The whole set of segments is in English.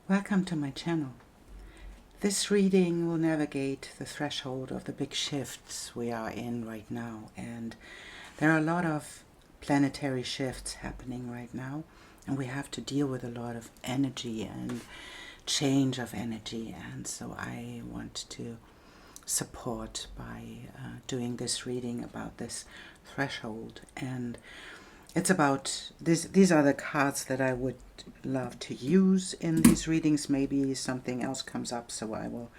Welcome to my channel. This reading will navigate the threshold of the big shifts we are in right now, and there are a lot of planetary shifts happening right now, and we have to deal with a lot of energy and change of energy, and so I want to support by doing this reading about this threshold. And it's about this. These are the cards that I would love to use in these readings. Maybe something else comes up, so I will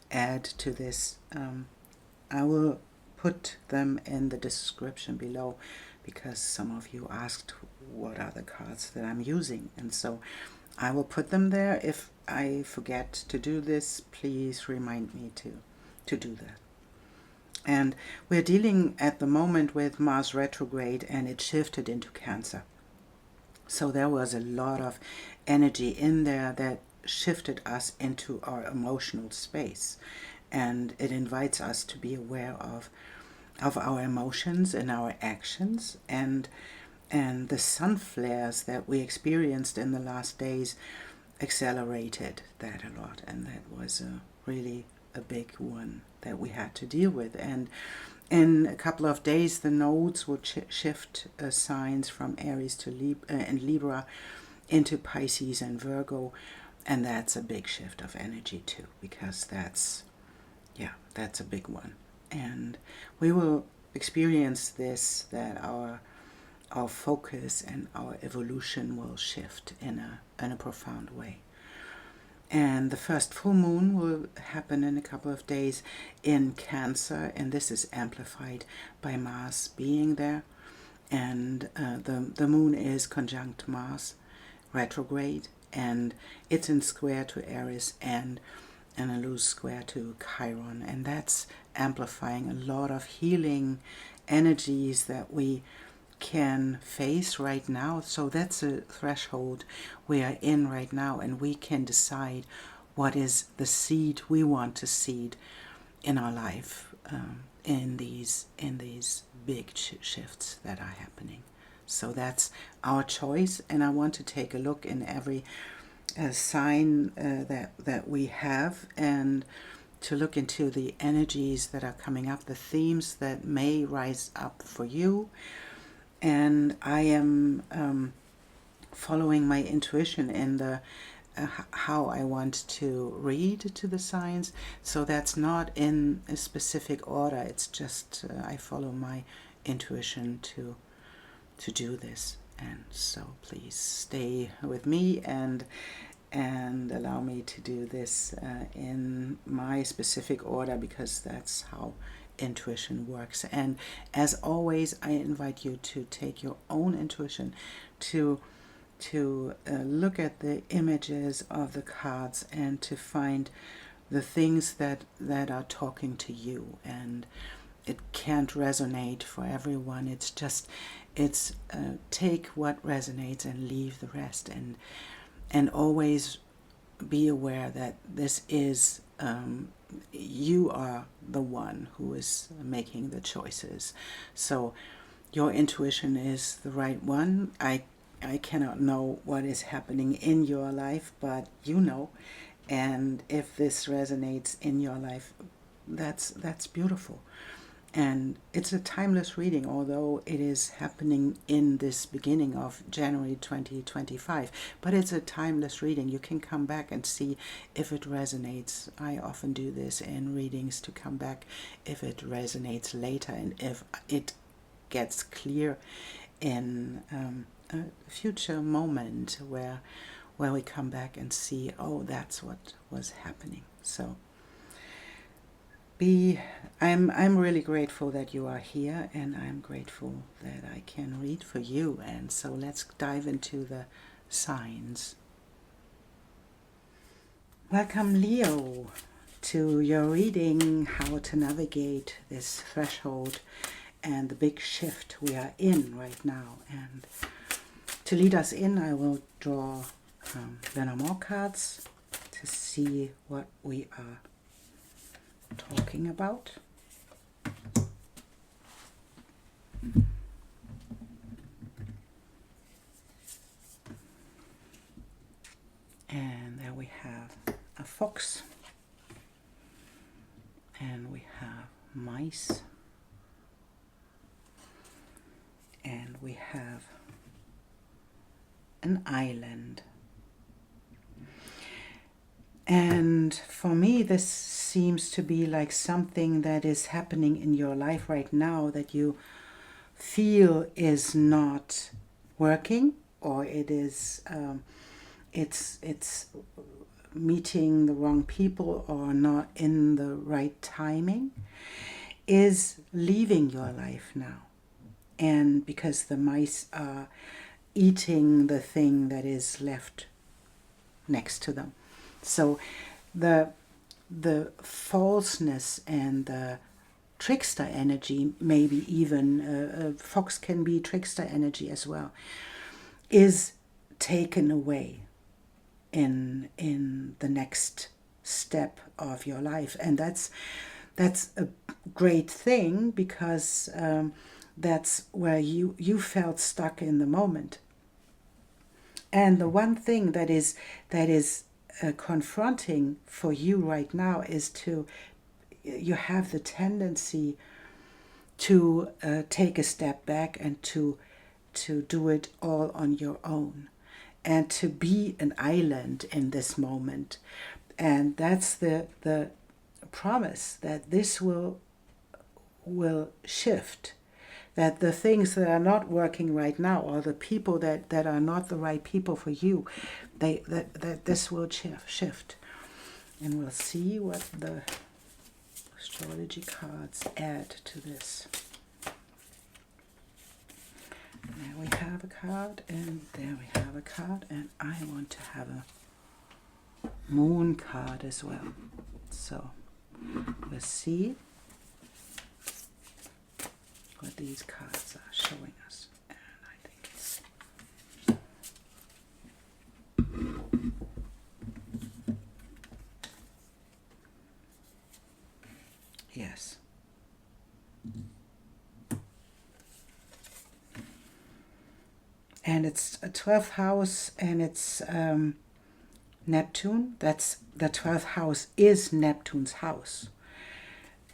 add to this. I will put them in the description below because some of you asked what are the cards that I'm using, and so I will put them there. If I forget to do this, please remind me to do that. And we're dealing at the moment with Mars retrograde, and it shifted into Cancer. So there was a lot of energy in there that shifted us into our emotional space. And it invites us to be aware of our emotions and our actions. And the sun flares that we experienced in the last days accelerated that a lot. And that was really a big one that we had to deal with. And in a couple of days, the nodes would shift signs from Aries to Libra into Pisces and Virgo, and that's a big shift of energy too, because that's a big one. And we will experience this, that our focus and our evolution will shift in a profound way. And the first full moon will happen in a couple of days in Cancer, and this is amplified by Mars being there. And the moon is conjunct Mars retrograde, and it's in square to Aries and a loose square to Chiron, and that's amplifying a lot of healing energies that we can face right now. So that's a threshold we are in right now, and we can decide what is the seed we want to seed in our life in these big shifts that are happening. So that's our choice, and I want to take a look in every sign that we have, and to look into the energies that are coming up, the themes that may rise up for you. And I am following my intuition in the how I want to read to the signs. So that's not in a specific order. It's just I follow my intuition to do this. And so please stay with me and allow me to do this in my specific order, because that's how intuition works. And as always, I invite you to take your own intuition to look at the images of the cards and to find the things that are talking to you. And it can't resonate for everyone. It's just take what resonates and leave the rest, and always be aware that this is you are the one who is making the choices. So your intuition is the right one. I cannot know what is happening in your life, but you know. And if this resonates in your life, that's beautiful. And it's a timeless reading, although it is happening in this beginning of January 2025. But it's a timeless reading. You can come back and see if it resonates. I often do this in readings, to come back if it resonates later, and if it gets clear in a future moment where we come back and see, oh, that's what was happening. So I'm really grateful that you are here, and I'm grateful that I can read for you. And so let's dive into the signs. Welcome, Leo, to your reading, how to navigate this threshold and the big shift we are in right now. And to lead us in, I will draw Lenormand cards to see what we are talking about. And There we have a fox, and we have mice, and we have an island. And for me, this seems to be like something that is happening in your life right now that you feel is not working, or it is it's meeting the wrong people or not in the right timing, is leaving your life now. And because the mice are eating the thing that is left next to them. So the falseness and the trickster energy, maybe even fox can be trickster energy as well, is taken away in the next step of your life. And that's a great thing, because that's where you felt stuck in the moment. And the one thing that is confronting for you right now is you have the tendency to take a step back and to do it all on your own, and to be an island in this moment. And that's the promise that this will shift, that the things that are not working right now, or the people that are not the right people for you, that this will shift. And we'll see what the astrology cards add to this. And there we have a card, and there we have a card, and I want to have a moon card as well. So we'll see what these cards are showing us. And I think it's yes. And it's a 12th house, and it's Neptune. That's the 12th house is Neptune's house.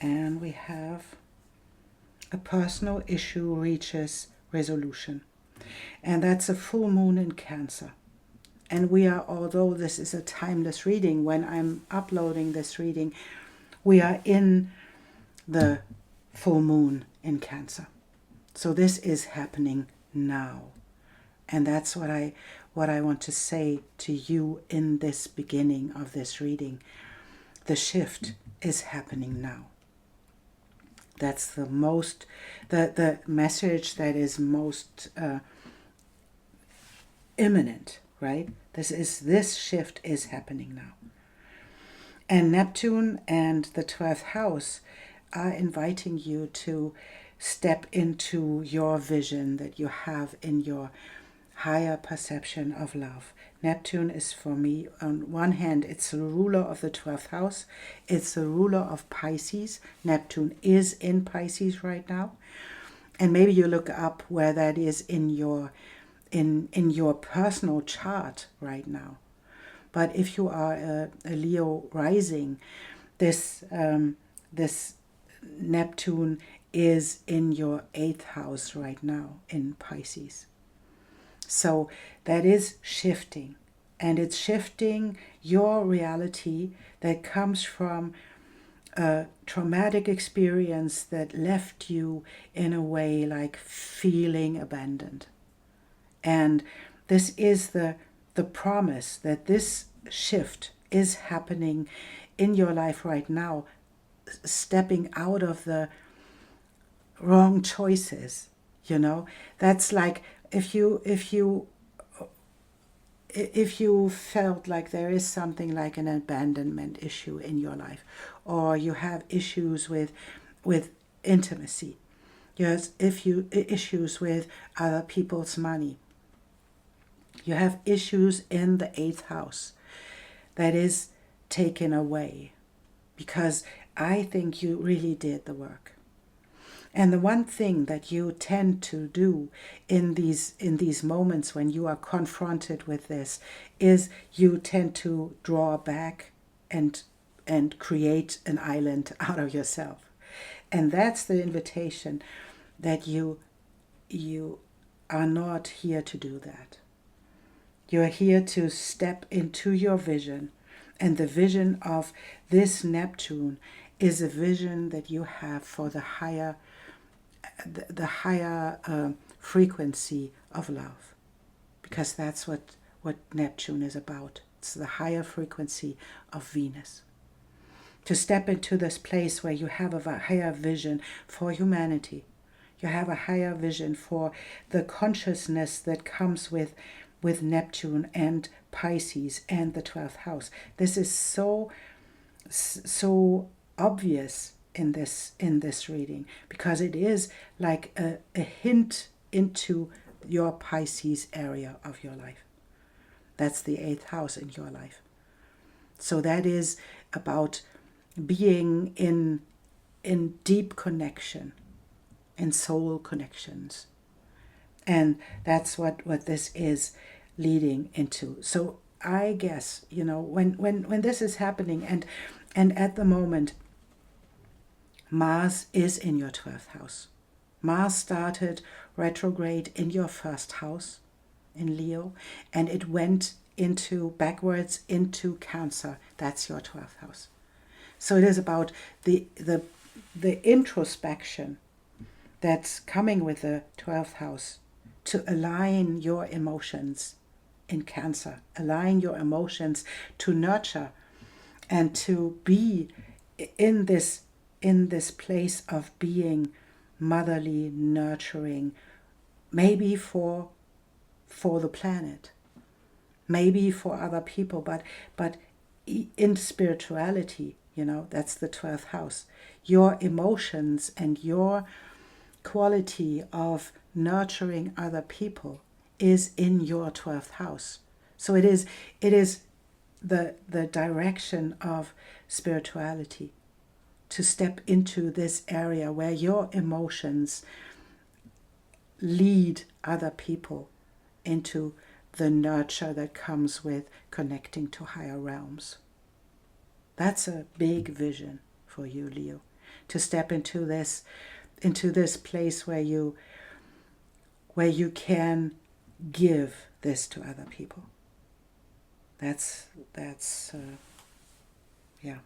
And we have a personal issue reaches resolution. And that's a full moon in Cancer. And we are, although this is a timeless reading, when I'm uploading this reading, we are in the full moon in Cancer. So this is happening now. And that's what I want to say to you in this beginning of this reading. The shift is happening now. That's the message that is most imminent, right? This shift is happening now. And Neptune and the 12th house are inviting you to step into your vision that you have in your higher perception of love. Neptune is, for me, on one hand, it's the ruler of the 12th house. It's the ruler of Pisces. Neptune is in Pisces right now. And maybe you look up where that is in your personal chart right now. But if you are a Leo rising, this Neptune is in your 8th house right now in Pisces. So that is shifting, and it's shifting your reality that comes from a traumatic experience that left you in a way like feeling abandoned. And this is the promise that this shift is happening in your life right now, stepping out of the wrong choices, you know. That's like if you felt like there is something like an abandonment issue in your life, or you have issues with intimacy, yes, issues with other people's money, you have issues in the 8th house that is taken away, because I think you really did the work. And the one thing that you tend to do in these moments when you are confronted with this is you tend to draw back and create an island out of yourself. And that's the invitation, that you are not here to do that. You are here to step into your vision. And the vision of this Neptune is a vision that you have for the higher frequency of love, because that's what Neptune is about. It's the higher frequency of Venus. To step into this place where you have a higher vision for humanity. You have a higher vision for the consciousness that comes with Neptune and Pisces and the 12th house. This is so obvious in this reading, because it is like a hint into your Pisces area of your life. That's the 8th house in your life. So that is about being in deep connection, in soul connections. And that's what this is leading into. So I guess, when this is happening, and at the moment, Mars is in your 12th house. Mars started retrograde in your 1st house in Leo, and it went backwards into Cancer. That's your 12th house. So it is about the introspection that's coming with the 12th house, to align your emotions in Cancer, align your emotions to nurture and to be in this place of being motherly, nurturing, maybe for the planet, maybe for other people, but in spirituality, that's the 12th house. Your emotions and your quality of nurturing other people is in your 12th house. So it is the direction of spirituality, to step into this area where your emotions lead other people into the nurture that comes with connecting to higher realms. That's a big vision for you, Leo, to step into this place where you can give this to other people. That's yeah.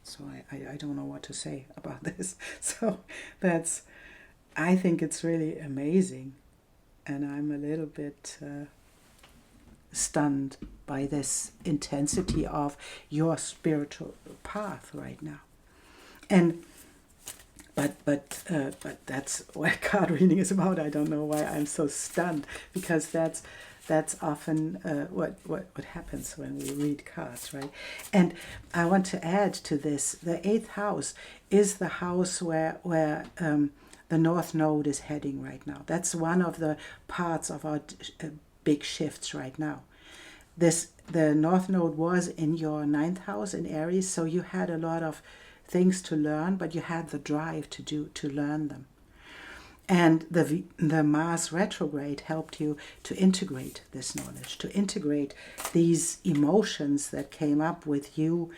So I don't know what to say about this. So I think it's really amazing, and I'm a little bit stunned by this intensity of your spiritual path right now. And but that's what card reading is about. I don't know why I'm so stunned, because that's often what happens when we read cards, right? And I want to add to this: the 8th house is the house where the North Node is heading right now. That's one of the parts of our big shifts right now. The North Node was in your 9th house in Aries, so you had a lot of things to learn, but you had the drive to learn them. And the Mars retrograde helped you to integrate this knowledge, to integrate these emotions that came up with you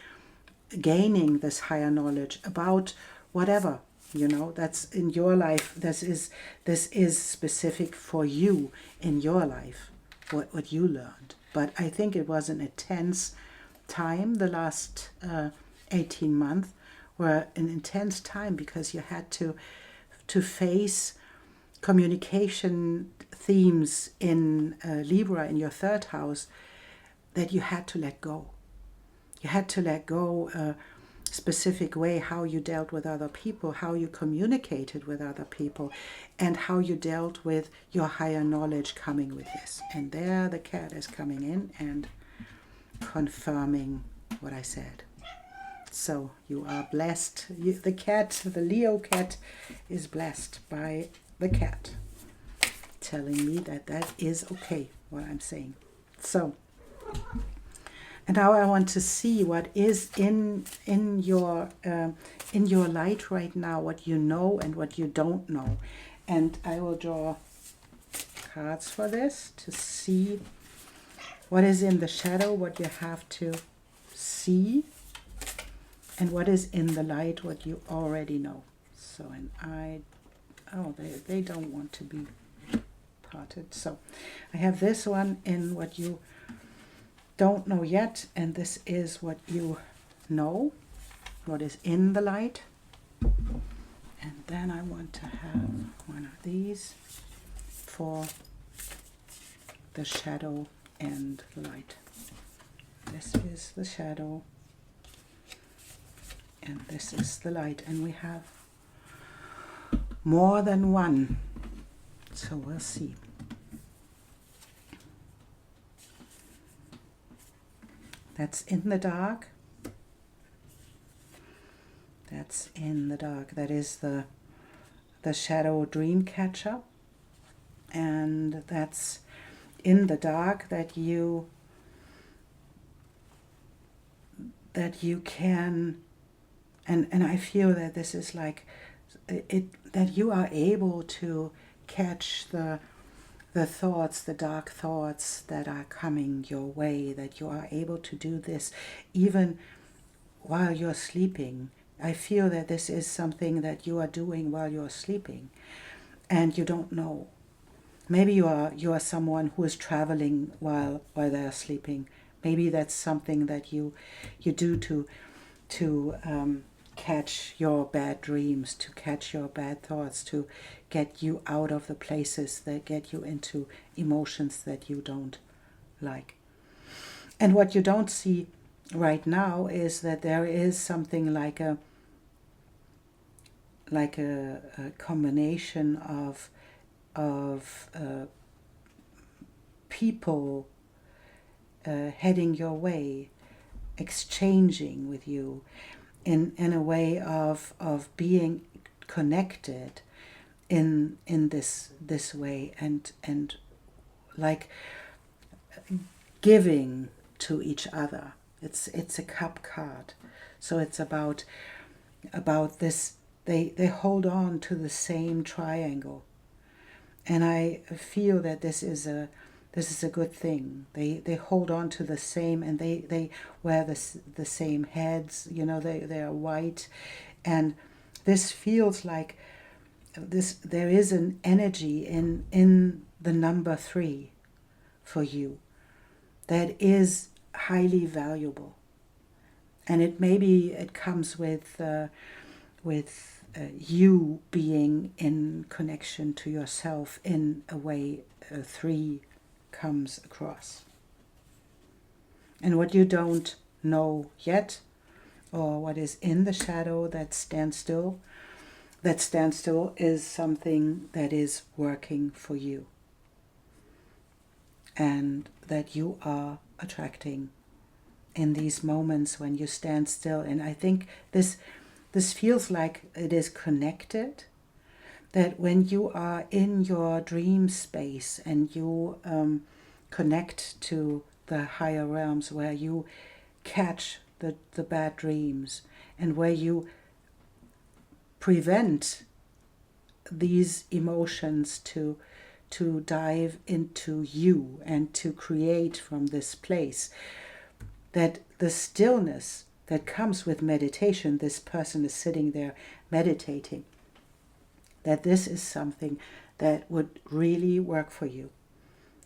gaining this higher knowledge about whatever, that's in your life. This is specific for you in your life, what you learned. But I think it was an intense time, the last 18 months were an intense time, because you had to face communication themes in Libra, in your 3rd house, that you had to let go. You had to let go a specific way, how you dealt with other people, how you communicated with other people, and how you dealt with your higher knowledge coming with this. And there the cat is coming in and confirming what I said. So you are blessed. The Leo cat is blessed by the cat, telling me that is okay, what I'm saying. So And now I want to see what is in your light right now, what you know and what you don't know. And I will draw cards for this to see what is in the shadow, what you have to see, and what is in the light, what you already know. So, and they don't want to be parted. So I have this one in what you don't know yet, and this is what you know, what is in the light. And then I want to have one of these for the shadow and light. This is the shadow and this is the light, and we have more than one, so we'll see. That's in the dark. That's in the dark. That is the shadow dream catcher. And that's in the dark that you can, and I feel that this is like it, that you are able to catch the thoughts, the dark thoughts that are coming your way, that you are able to do this even while you're sleeping. I feel that this is something that you are doing while you're sleeping and you don't know. Maybe you are someone who is traveling while they're sleeping. Maybe that's something that you do to catch your bad dreams, to catch your bad thoughts, to get you out of the places that get you into emotions that you don't like. And what you don't see right now is that there is something like a combination of people heading your way, exchanging with you in a way of being connected in this way, and like giving to each other. It's a cup card, so it's about this. They hold on to the same triangle, and I feel that this is a good thing. They hold on to the same, and they wear the same heads. You know, they are white, and this feels like this. There is an energy in the number 3 for you that is highly valuable, and it comes with you being in connection to yourself in a way 3 comes across. And what you don't know yet, or what is in the shadow that stands still is something that is working for you and that you are attracting in these moments when you stand still. And I think this feels like it is connected, that when you are in your dream space and you connect to the higher realms, where you catch the bad dreams and where you prevent these emotions to dive into you and to create from this place, that the stillness that comes with meditation, this person is sitting there meditating, that this is something that would really work for you.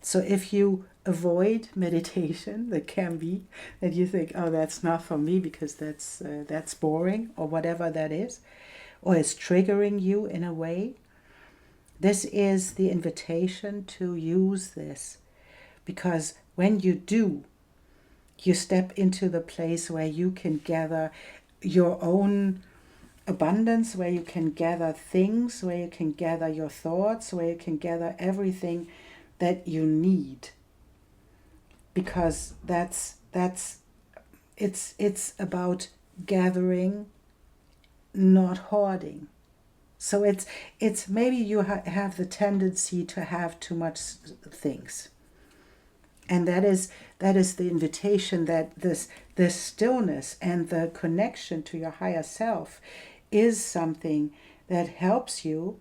So if you avoid meditation, that can be that you think, oh, that's not for me because that's boring, or whatever that is, or is triggering you in a way, this is the invitation to use this. Because when you do, you step into the place where you can gather your own abundance, where you can gather things, where you can gather your thoughts, where you can gather everything that you need. Because it's about gathering, not hoarding. So it's maybe you have the tendency to have too much things. And that is the invitation, that this stillness and the connection to your higher self is something that helps you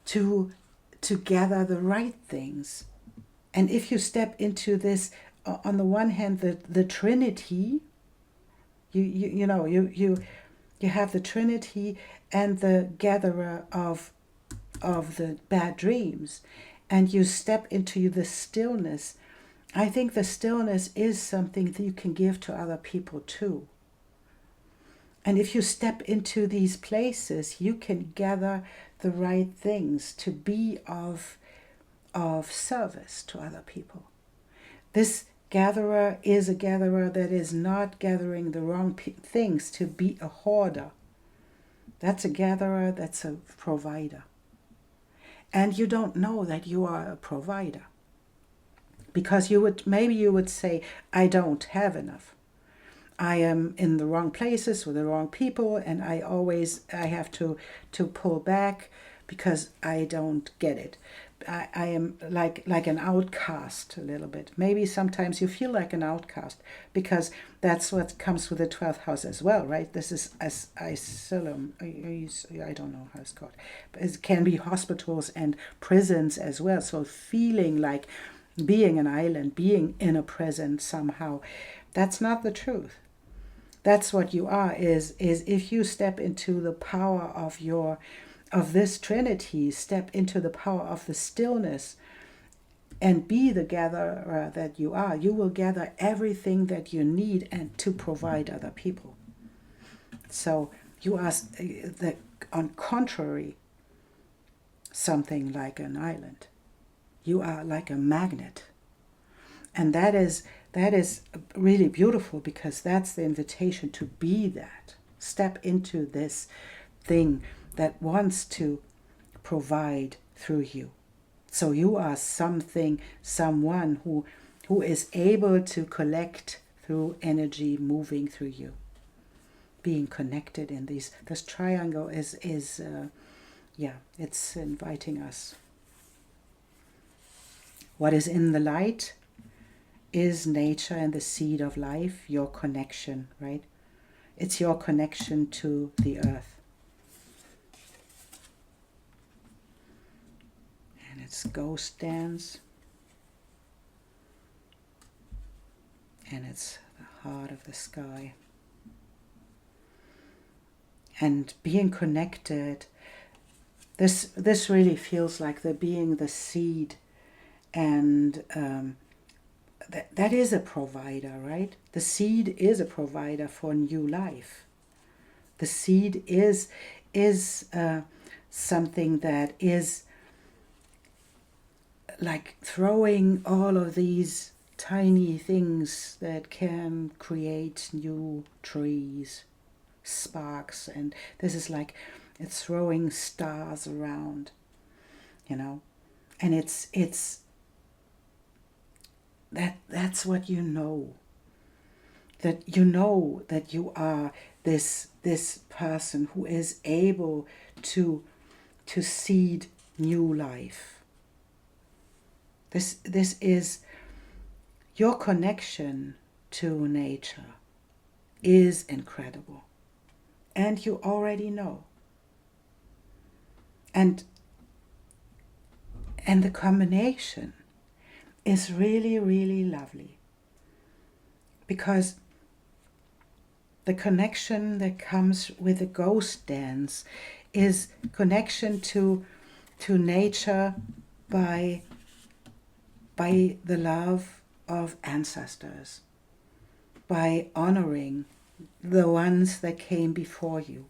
to gather the right things. And if you step into this, on the one hand, the Trinity, you have the Trinity and the gatherer of the bad dreams, and you step into the stillness. I think the stillness is something that you can give to other people too. And if you step into these places, you can gather the right things to be of service to other people. This gatherer is a gatherer that is not gathering the wrong things to be a hoarder. That's a gatherer, that's a provider. And you don't know that you are a provider. Because maybe you would say, I don't have enough. I am in the wrong places with the wrong people, and I have to pull back because I don't get it. I am like an outcast a little bit. Maybe sometimes you feel like an outcast because that's what comes with the 12th house as well, right? This is asylum. I don't know how it's called. But it can be hospitals and prisons as well. So feeling like being an island, being in a prison somehow, that's not the truth. That's what you are, is if you step into the power of this Trinity, step into the power of the stillness and be the gatherer that you are, you will gather everything that you need and to provide other people. So you are, on contrary, something like an island. You are like a magnet. And that is really beautiful, because that's the invitation to be that. Step into this thing that wants to provide through you. So you are someone who is able to collect through energy moving through you. Being connected in this triangle is it's inviting us. What is in the light is nature and the seed of life, your connection, right? It's your connection to the earth. And it's ghost dance. And it's the heart of the sky. And being connected, this really feels like being the seed, and that is a provider, right? The seed is a provider for new life. The seed is something that is like throwing all of these tiny things that can create new trees, sparks, and this is like it's throwing stars around, and it's that's what you know. That you know that you are this person who is able to seed new life. This is your connection to nature is incredible. And you already know. And the combination is really, really lovely, because the connection that comes with the ghost dance is connection to nature by the love of ancestors, by honoring the ones that came before you,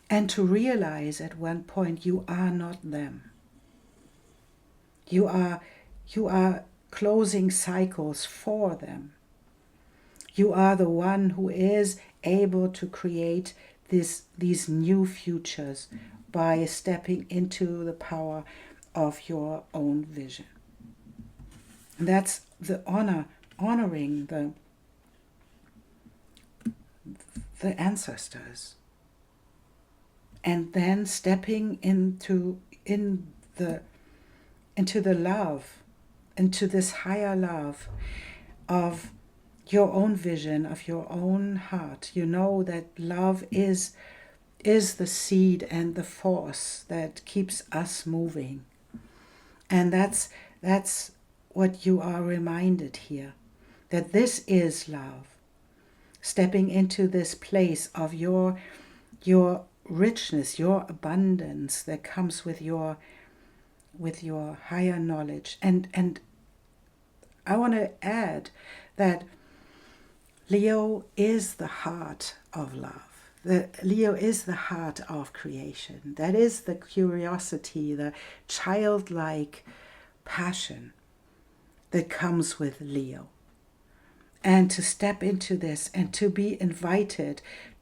and to realize at one point you are not them. You are closing cycles for them. You are the one who is able to create these new futures by stepping into the power of your own vision. And that's the honoring the ancestors, and then stepping into the love, into this higher love of your own vision, of your own heart. You know that love is the seed and the force that keeps us moving. And that's what you are reminded here, that this is love. Stepping into this place of your richness, your abundance that comes with your higher knowledge. And I want to add that Leo is the heart of love. Leo is the heart of creation. That is the curiosity, the childlike passion that comes with Leo. And to step into this and to be invited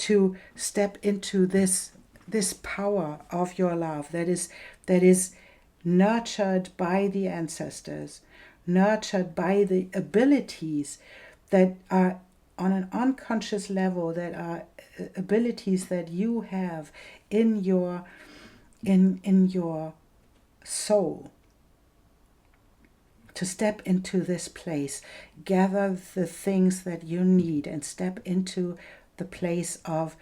to step into this power of your love that is nurtured by the ancestors, nurtured by the abilities that are on an unconscious level, that are abilities that you have in your soul. To step into this place, gather the things that you need, and step into the place of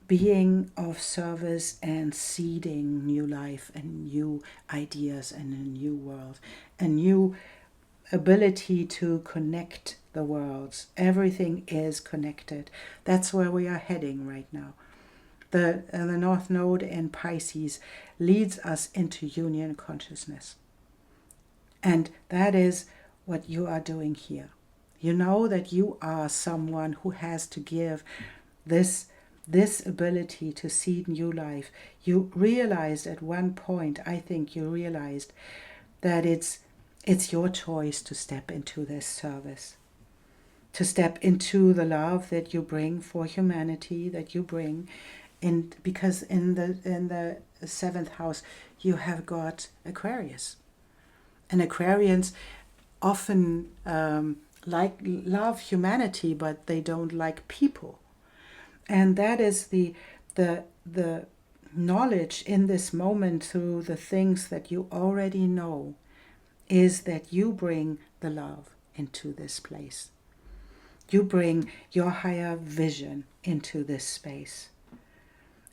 being of service and seeding new life and new ideas and a new world, a new ability to connect the worlds. Everything is connected. That's where we are heading right now. The North Node in Pisces leads us into union consciousness. And that is what you are doing here. You know that you are someone who has to give this ability to seed new life. You realized at one point, I think you realized that it's your choice to step into this service, to step into the love that you bring for humanity, that you bring in, because in the 7th house you have got Aquarius. And Aquarians often love humanity, but they don't like people. And that is the knowledge in this moment through the things that you already know, is that you bring the love into this place. You bring your higher vision into this space.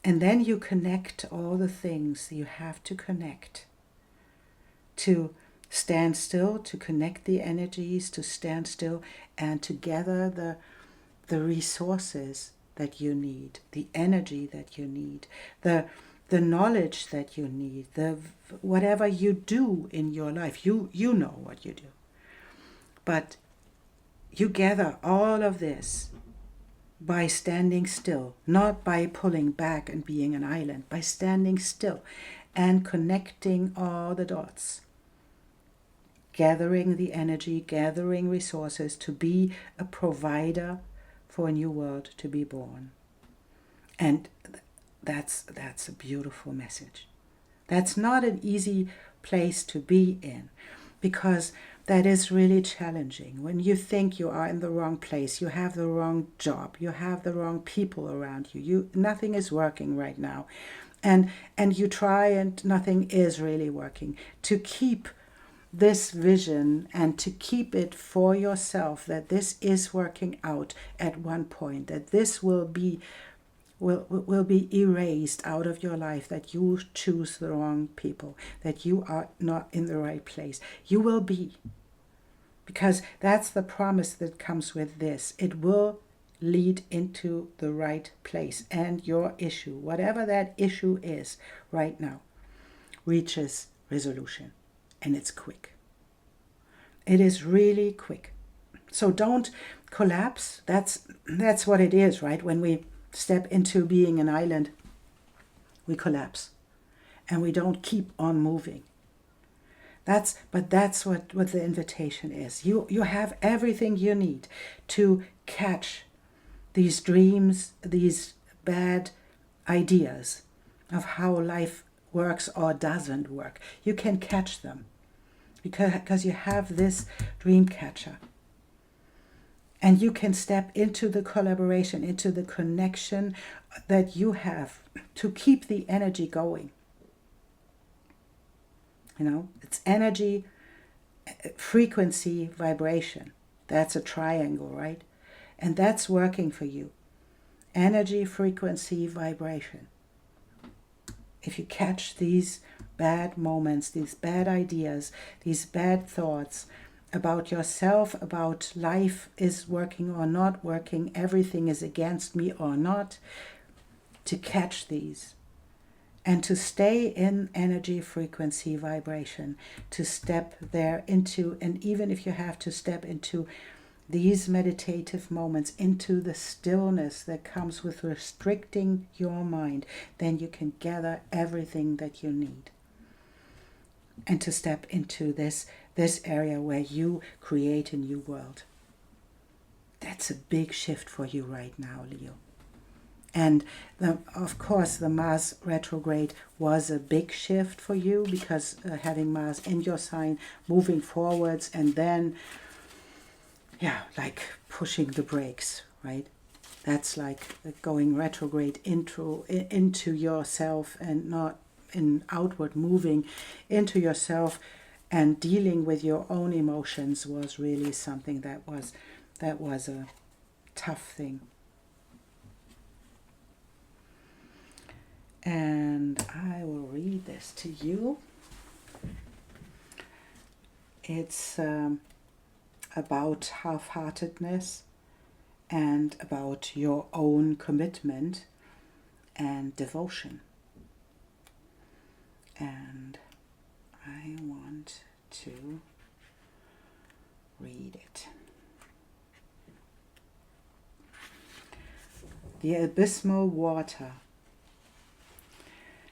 And then you connect all the things you have to connect, to stand still, to connect the energies, to stand still and to gather the resources that you need, the energy that you need, the knowledge that you need, whatever you do in your life. You know what you do. But you gather all of this by standing still, not by pulling back and being an island, by standing still and connecting all the dots. Gathering the energy, gathering resources to be a provider for a new world to be born. And that's a beautiful message. That's not an easy place to be in, because that is really challenging. When you think you are in the wrong place, you have the wrong job, you have the wrong people around you, nothing is working right now. And you try and nothing is really working. To keep this vision and to keep it for yourself, that this is working out at one point, that this will be erased out of your life, that you choose the wrong people, that you are not in the right place. You will be, because that's the promise that comes with this. It will lead into the right place, and your issue, whatever that issue is right now, reaches resolution. And it's quick. It is really quick. So don't collapse. That's what it is, right? When we step into being an island, we collapse. And we don't keep on moving. That's what the invitation is. You have everything you need to catch these dreams, these bad ideas of how life works or doesn't work. You can catch them because you have this dream catcher. And you can step into the collaboration, into the connection that you have to keep the energy going. You know, it's energy frequency, vibration. That's a triangle, right? And that's working for you. Energy, frequency, vibration. If you catch these bad moments, these bad ideas, these bad thoughts about yourself, about life is working or not working, everything is against me or not, to catch these and to stay in energy, frequency, vibration, to step there into, and even if you have to step into these meditative moments, into the stillness that comes with restricting your mind, then you can gather everything that you need. And to step into this area where you create a new world. That's a big shift for you right now, Leo. And of course, the Mars retrograde was a big shift for you, because having Mars in your sign, moving forwards, and then, like pushing the brakes, right? That's like going retrograde into yourself, and not in outward, moving into yourself and dealing with your own emotions was really something that was a tough thing. And I will read this to you. It's about half-heartedness and about your own commitment and devotion. And I want to read it. The abysmal water.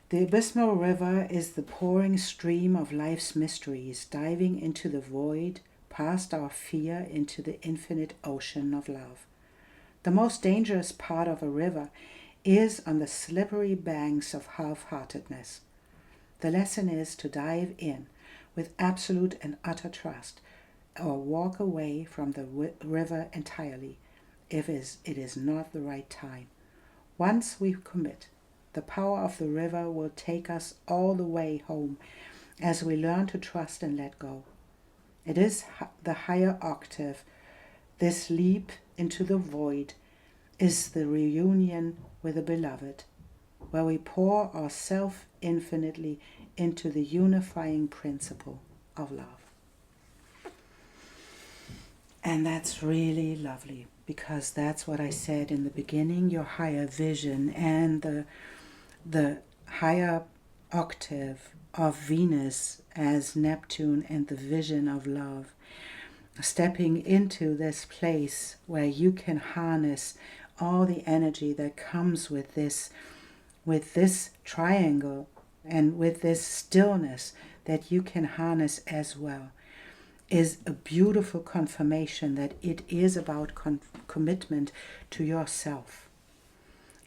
The abysmal river is the pouring stream of life's mysteries, diving into the void, past our fear, into the infinite ocean of love. The most dangerous part of a river is on the slippery banks of half-heartedness. The lesson is to dive in with absolute and utter trust, or walk away from the river entirely if it is not the right time. Once we commit, the power of the river will take us all the way home as we learn to trust and let go. It is the higher octave. This leap into the void is the reunion with the beloved, where we pour ourselves infinitely into the unifying principle of love. And that's really lovely, because that's what I said in the beginning, your higher vision and the higher octave of Venus as Neptune and the vision of love, stepping into this place where you can harness all the energy that comes with this triangle and with this stillness that you can harness as well, is a beautiful confirmation that it is about commitment to yourself.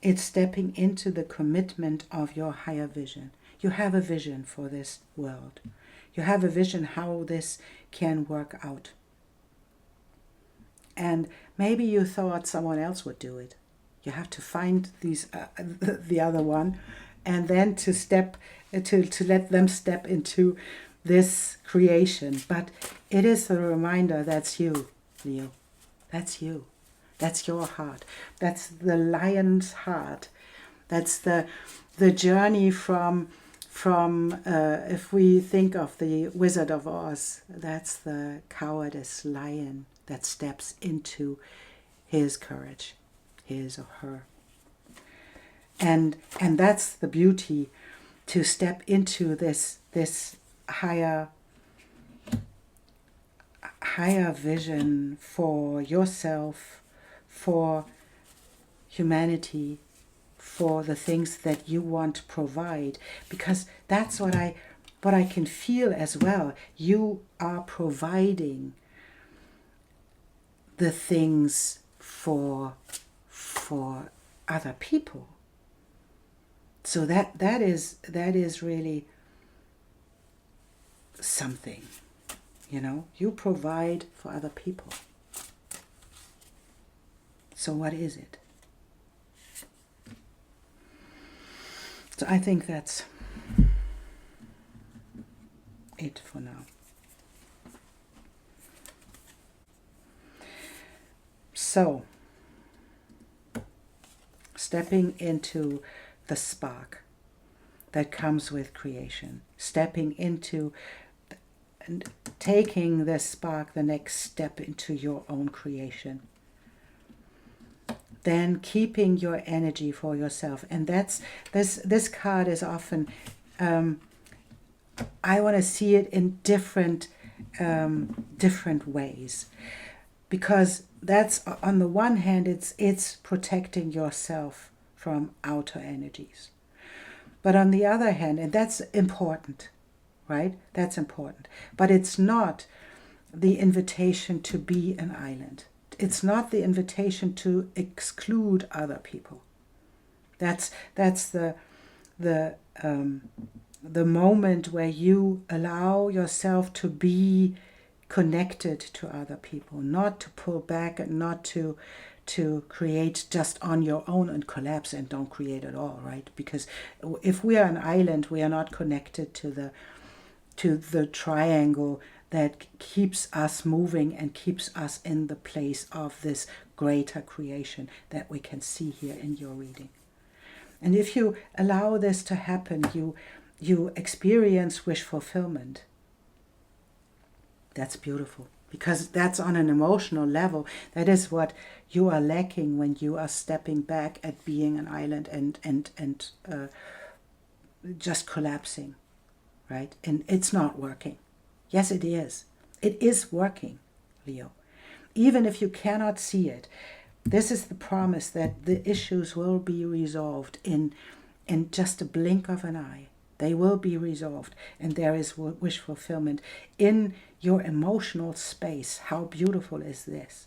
It's stepping into the commitment of your higher vision. You have a vision for this world. You have a vision how this can work out. And maybe you thought someone else would do it. You have to find the other one, and then to let them step into this creation. But it is a reminder, that's you, Leo. That's you. That's your heart. That's the lion's heart. That's the journey from if we think of the Wizard of Oz, that's the cowardice lion that steps into his courage, his or her. And that's the beauty, to step into this higher vision for yourself, for humanity, for the things that you want to provide, because that's what I can feel as well. You are providing the things for other people. So that is really something, you provide for other people. So what is it? So I think that's it for now. So, stepping into the spark that comes with creation, stepping into and taking this spark the next step into your own creation, then keeping your energy for yourself. And that's this card is often I want to see it in different ways, because that's, on the one hand, it's protecting yourself from outer energies, but on the other hand, and that's important, right? That's important, but it's not the invitation to be an island. It's not the invitation to exclude other people. That's the moment where you allow yourself to be connected to other people, not to pull back and not to create just on your own and collapse and don't create at all, right? Because if we are an island, we are not connected to the triangle that keeps us moving and keeps us in the place of this greater creation that we can see here in your reading. And if you allow this to happen, you experience wish fulfillment. That's beautiful, because that's on an emotional level. That is what you are lacking when you are stepping back at being an island and just collapsing, right? And it's not working. Yes, it is. It is working, Leo. Even if you cannot see it, this is the promise that the issues will be resolved in just a blink of an eye. They will be resolved, and there is wish fulfillment in your emotional space. How beautiful is this?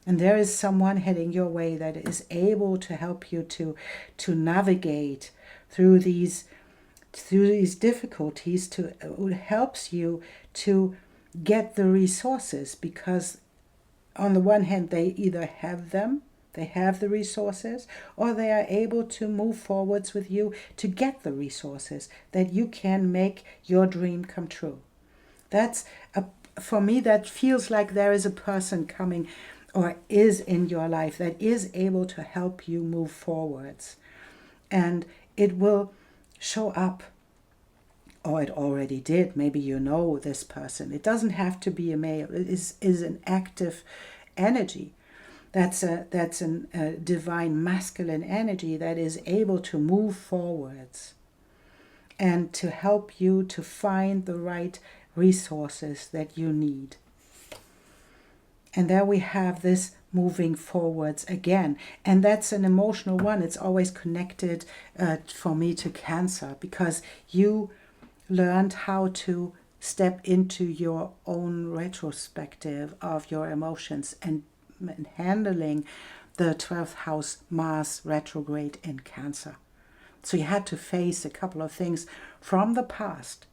And there is someone heading your way that is able to help you to navigate through these difficulties, helps you to get the resources, because on the one hand, they either have them, they have the resources, or they are able to move forwards with you to get the resources that you can make your dream come true. For me, that feels like there is a person coming or is in your life that is able to help you move forwards. And it will show up, or it already did. Maybe you know this person. It doesn't have to be a male. It is an active energy. That's a divine masculine energy that is able to move forwards and to help you to find the right resources that you need. And there we have this moving forwards again. And that's an emotional one. It's always connected for me to Cancer, because you learned how to step into your own retrospective of your emotions and handling the 12th house Mars retrograde in Cancer. So you had to face a couple of things from the past,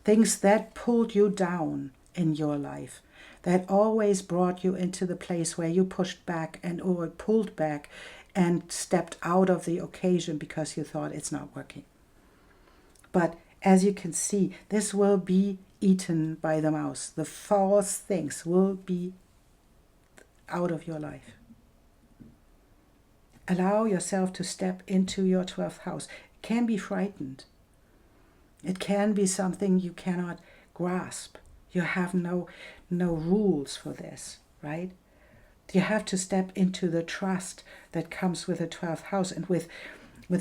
things that pulled you down in your life, that always brought you into the place where you pushed back or pulled back and stepped out of the occasion because you thought it's not working. But as you can see, this will be eaten by the mouse. The false things will be out of your life. Allow yourself to step into your 12th house. It can be frightened. It can be something you cannot grasp. You have no rules for this, right? You have to step into the trust that comes with the 12th house and with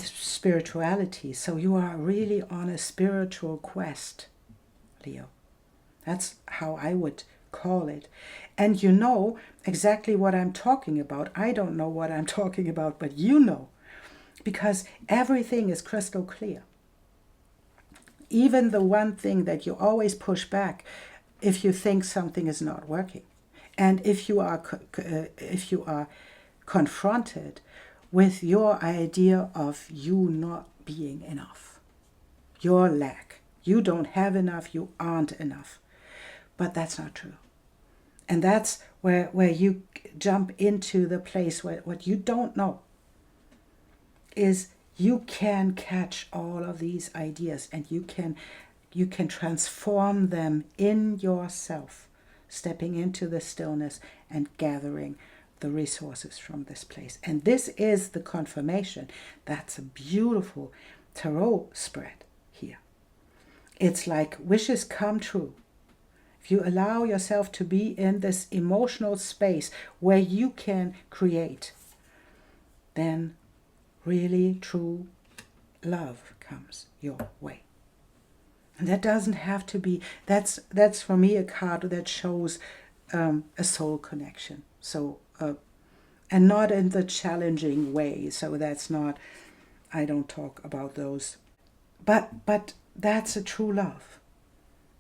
spirituality. So you are really on a spiritual quest, Leo. That's how I would call it. And you know exactly what I'm talking about. I don't know what I'm talking about, but you know, because everything is crystal clear. Even the one thing that you always push back if you think something is not working. And if you are confronted with your idea of you not being enough, your lack, you don't have enough, you aren't enough. But that's not true. And that's where you jump into the place where what you don't know is you can catch all of these ideas and you can transform them in yourself, stepping into the stillness and gathering the resources from this place. And this is the confirmation. That's a beautiful tarot spread here. It's like wishes come true. If you allow yourself to be in this emotional space where you can create, then really true love comes your way. And that doesn't have to be, that's for me a card that shows a soul connection. So, and not in the challenging way. So that's not, I don't talk about those. But that's a true love.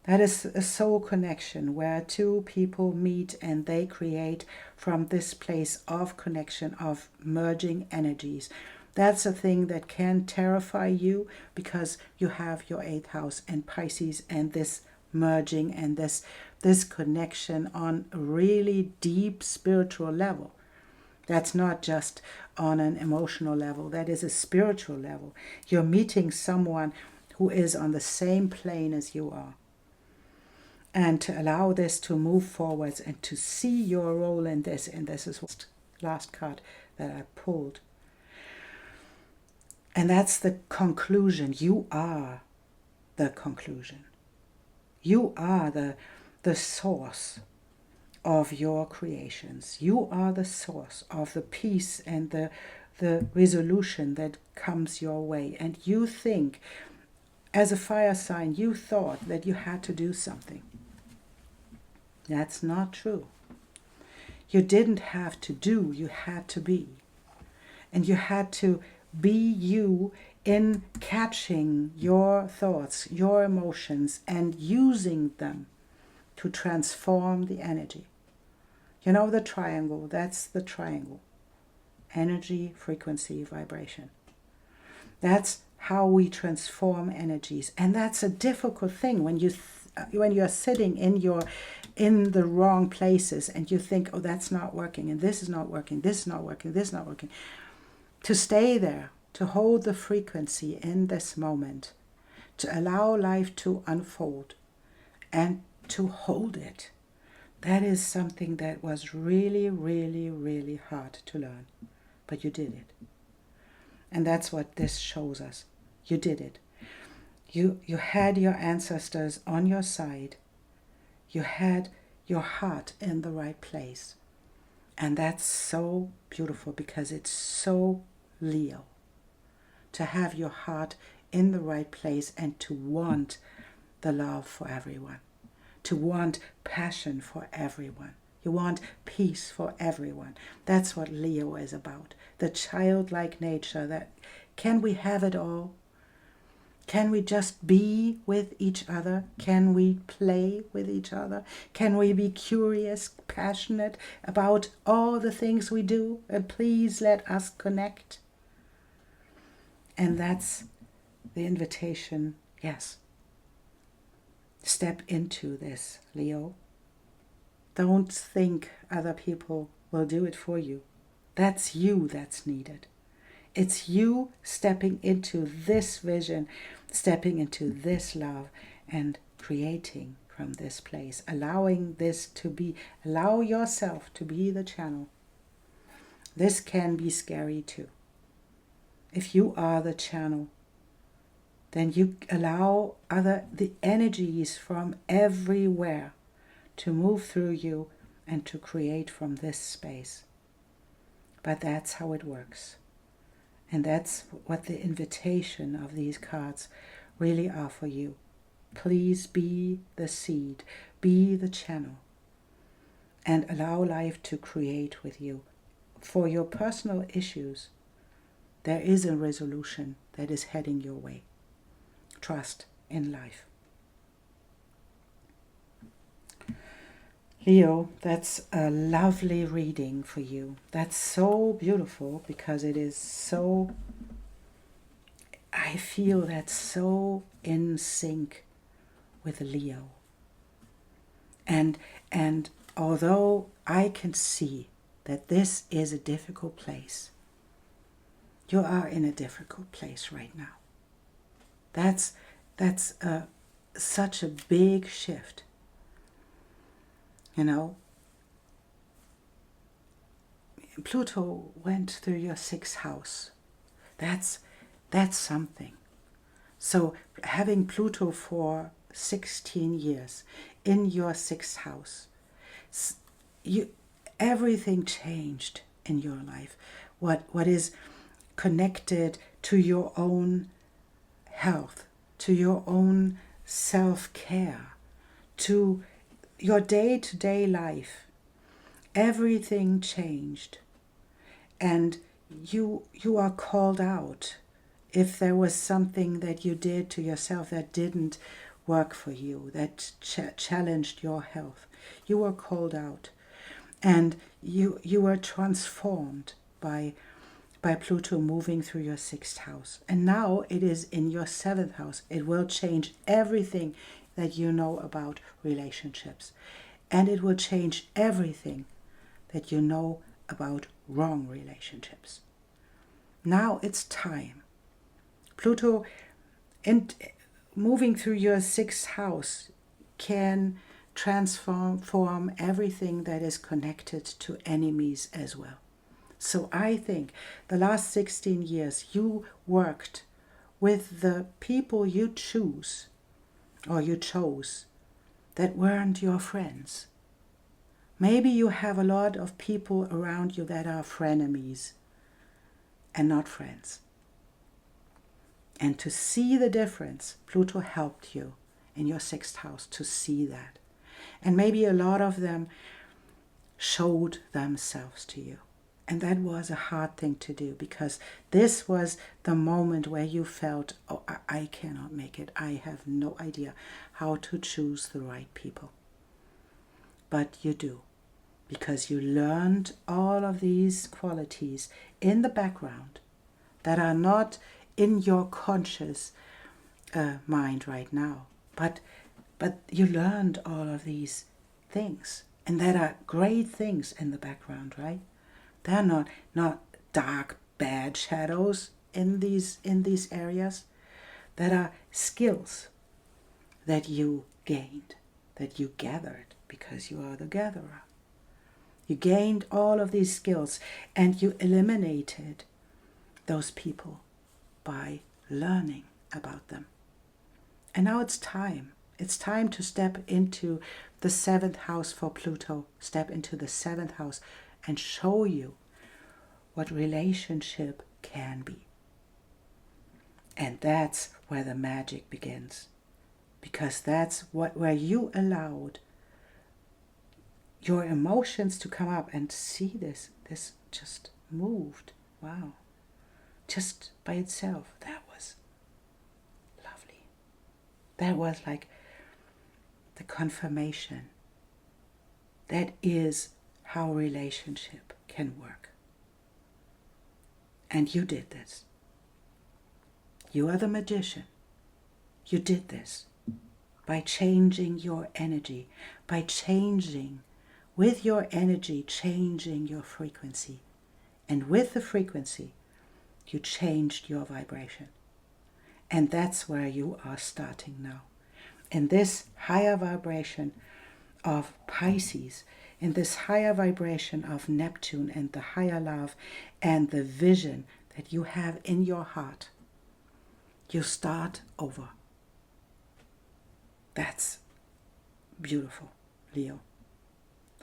That is a soul connection where two people meet and they create from this place of connection, of merging energies. That's a thing that can terrify you because you have your 8th house and Pisces and this merging and this connection on a really deep spiritual level. That's not just on an emotional level. That is a spiritual level. You're meeting someone who is on the same plane as you are. And to allow this to move forwards and to see your role in this, and this is the last card that I pulled. And that's the conclusion. You are the conclusion. You are the source of your creations. You are the source of the peace and the resolution that comes your way. And you think, as a fire sign, you thought that you had to do something. That's not true. You didn't have to do, you had to be. And you had to be you in catching your thoughts, your emotions, and using them to transform the energy. You know the triangle, that's the triangle. Energy, frequency, vibration. That's how we transform energies. And that's a difficult thing when you're sitting in the wrong places and you think, oh, that's not working, and this is not working, this is not working, this is not working. To stay there, to hold the frequency in this moment, to allow life to unfold and to hold it. That is something that was really, really, really hard to learn. But you did it. And that's what this shows us. You did it. You had your ancestors on your side. You had your heart in the right place. And that's so beautiful because it's so Leo. To have your heart in the right place and to want the love for everyone. To want passion for everyone. You want peace for everyone. That's what Leo is about. The childlike nature that, can we have it all? Can we just be with each other? Can we play with each other? Can we be curious, passionate about all the things we do? And please let us connect. And that's the invitation, yes. Step into this, Leo. Don't think other people will do it for you. That's you that's needed. It's you stepping into this vision, stepping into this love and creating from this place, allowing this to be, allow yourself to be the channel. This can be scary too. If you are the channel, then you allow the energies from everywhere to move through you and to create from this space. But that's how it works. And that's what the invitation of these cards really are for you. Please be the seed, be the channel, and allow life to create with you. For your personal issues, there is a resolution that is heading your way. Trust in life. Leo, that's a lovely reading for you. That's so beautiful because it is so, I feel that's so in sync with Leo. And although I can see that this is a difficult place, you are in a difficult place right now. That's such a big shift. You know, Pluto went through your sixth house. That's something. So having Pluto for 16 years in your sixth house, everything changed in your life. What is connected to your own health, to your own self-care, to your day-to-day life, everything changed. And you are called out. If there was something that you did to yourself that didn't work for you, that challenged your health, you were called out. And you were transformed by Pluto moving through your sixth house. And now it is in your seventh house. It will change everything that you know about relationships. And it will change everything that you know about wrong relationships. Now it's time. Pluto moving through your sixth house can transform everything that is connected to enemies as well. So I think the last 16 years you worked with the people you chose that weren't your friends. Maybe you have a lot of people around you that are frenemies and not friends. And to see the difference, Pluto helped you in your sixth house to see that. And maybe a lot of them showed themselves to you. And that was a hard thing to do, because this was the moment where you felt, oh, I cannot make it. I have no idea how to choose the right people. But you do, because you learned all of these qualities in the background that are not in your conscious mind right now. But you learned all of these things, and that are great things in the background, right? They're not dark, bad shadows in these areas. That are skills that you gained, that you gathered, because you are the gatherer. You gained all of these skills, and you eliminated those people by learning about them. And now it's time. It's time to step into the seventh house for Pluto. Step into the seventh house and show you what relationship can be. And that's where the magic begins. Because that's where you allowed your emotions to come up and see this just moved. Wow. Just by itself. That was lovely. That was like the confirmation. That is how relationship can work. And you did this. You are the magician. You did this by changing your energy, by changing with your energy, changing your frequency. And with the frequency, you changed your vibration. And that's where you are starting now. In this higher vibration of Pisces, in this higher vibration of Neptune, and the higher love and the vision that you have in your heart, you start over. That's beautiful, Leo.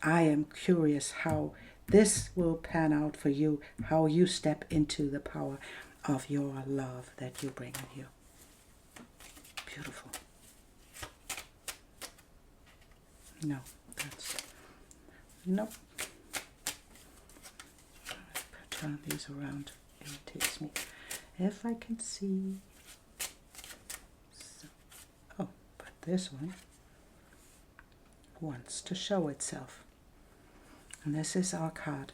I am curious how this will pan out for you, how you step into the power of your love that you bring with you. Beautiful. No, that's... Nope. Turn these around. It takes me... If I can see... So. Oh, but this one wants to show itself. And this is our card.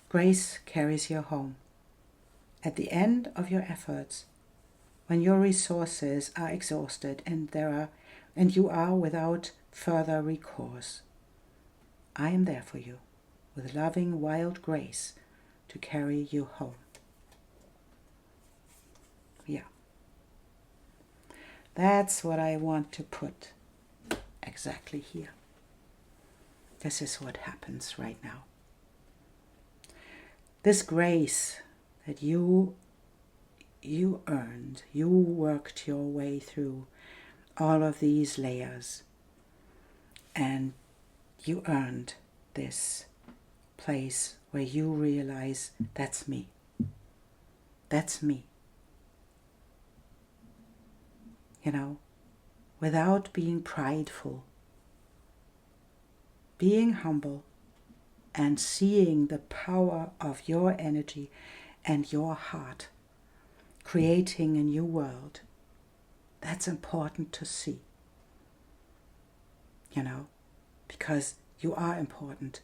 Grace carries you home. At the end of your efforts, when your resources are exhausted and you are without further recourse, I am there for you with loving wild grace to carry you home. Yeah. That's what I want to put exactly here. This is what happens right now. This grace that you earned, you worked your way through all of these layers, and you earned this place where you realize, that's me. That's me. You know, without being prideful, being humble, and seeing the power of your energy and your heart creating a new world. That's important to see, you know, because you are important.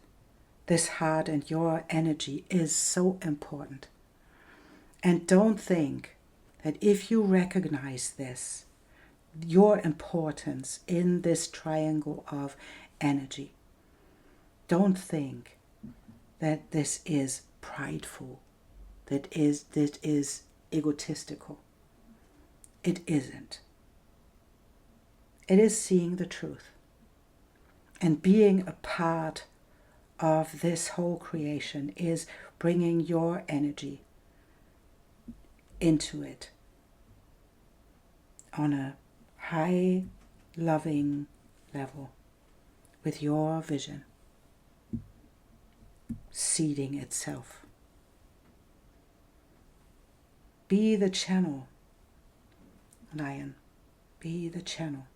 This heart and your energy is so important. And don't think that if you recognize this, your importance in this triangle of energy, don't think that this is prideful, that is egotistical. It isn't. It is seeing the truth and being a part of this whole creation is bringing your energy into it on a high, loving level with your vision seeding itself. Be the channel, Lion. Be the channel.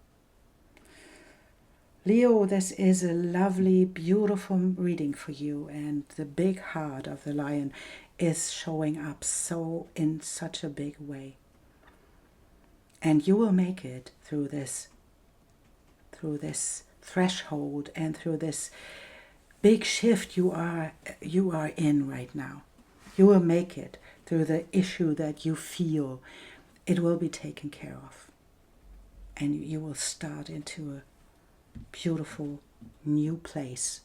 Leo, this is a lovely, beautiful reading for you, and the big heart of the lion is showing up in such a big way. And you will make it through this threshold and through this big shift you are in right now. You will make it through the issue that you feel. It will be taken care of. And you will start into a beautiful new place.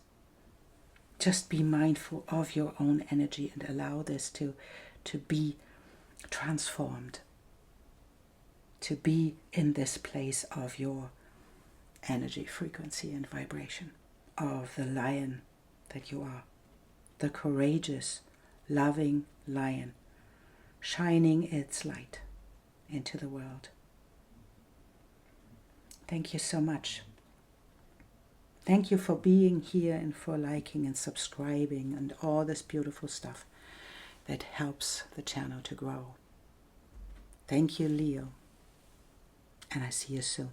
Just be mindful of your own energy and allow this to be transformed, to be in this place of your energy, frequency, and vibration of the lion that you are, the courageous, loving lion, shining its light into the world. Thank you so much. Thank you for being here and for liking and subscribing and all this beautiful stuff that helps the channel to grow. Thank you, Leo, and I see you soon.